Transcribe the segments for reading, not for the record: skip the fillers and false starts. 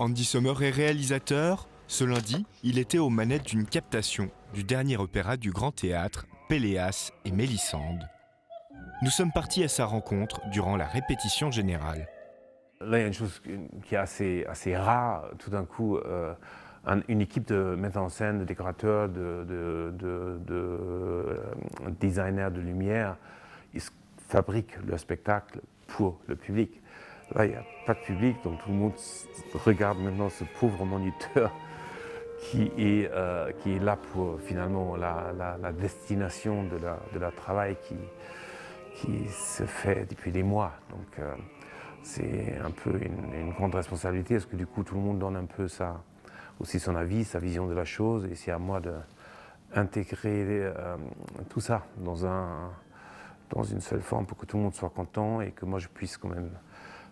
Andy Sommer est réalisateur. Ce lundi, il était aux manettes d'une captation du dernier opéra du Grand Théâtre, Péléas et Mélisande. Nous sommes partis à sa rencontre durant la répétition générale. Là, il y a une chose qui est assez rare, tout d'un coup, une équipe de metteurs en scène, de décorateurs, de designers de lumière, ils fabriquent leur spectacle pour le public. Là, il n'y a pas de public, donc tout le monde regarde maintenant ce pauvre moniteur qui est là pour finalement la destination de leur travail qui se fait depuis des mois. Donc c'est un peu une grande responsabilité parce que du coup tout le monde donne un peu aussi son avis, sa vision de la chose, et c'est à moi d'intégrer tout ça dans une seule forme pour que tout le monde soit content et que moi je puisse quand même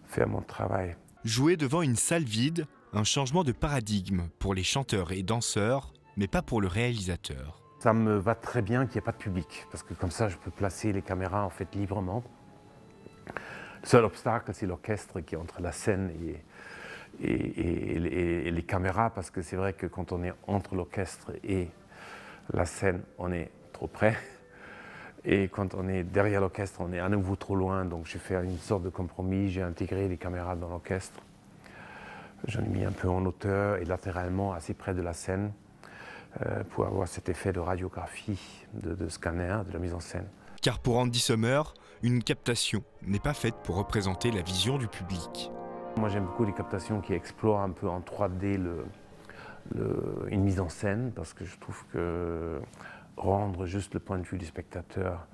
faire mon travail. Jouer devant une salle vide, un changement de paradigme pour les chanteurs et danseurs, mais pas pour le réalisateur. Ça me va très bien qu'il n'y ait pas de public, parce que comme ça je peux placer les caméras en fait librement. Le seul obstacle, c'est l'orchestre qui est entre la scène et les caméras, parce que c'est vrai que quand on est entre l'orchestre et la scène, on est trop près. Et quand on est derrière l'orchestre, on est à nouveau trop loin. Donc j'ai fait une sorte de compromis, j'ai intégré les caméras dans l'orchestre. J'en ai mis un peu en hauteur et latéralement, assez près de la scène, pour avoir cet effet de radiographie, de scanner, de la mise en scène. Car pour Andy Sommer, une captation n'est pas faite pour représenter la vision du public. Moi j'aime beaucoup les captations qui explorent un peu en 3D une mise en scène, parce que je trouve que rendre juste le point de vue du spectateur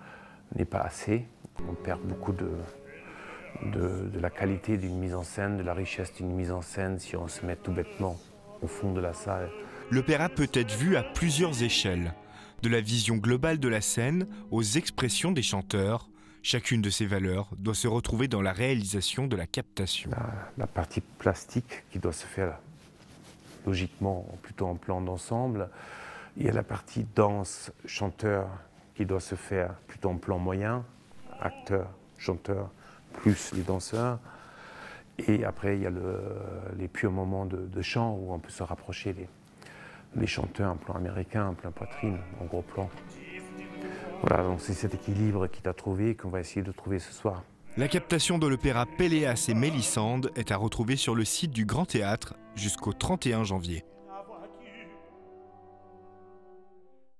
n'est pas assez. On perd beaucoup de la qualité d'une mise en scène, de la richesse d'une mise en scène si on se met tout bêtement au fond de la salle. L'opéra peut être vu à plusieurs échelles, de la vision globale de la scène aux expressions des chanteurs. Chacune de ces valeurs doit se retrouver dans la réalisation de la captation. La partie plastique qui doit se faire logiquement plutôt en plan d'ensemble. Il y a la partie danse-chanteur qui doit se faire plutôt en plan moyen, acteur, chanteur, plus les danseurs. Et après, il y a les purs moments de chant où on peut se rapprocher les chanteurs en plan américain, en plan poitrine, en gros plan. Voilà, donc c'est cet équilibre qu'il a trouvé qu'on va essayer de trouver ce soir. La captation de l'opéra Péléas et Mélisande est à retrouver sur le site du Grand Théâtre jusqu'au 31 janvier.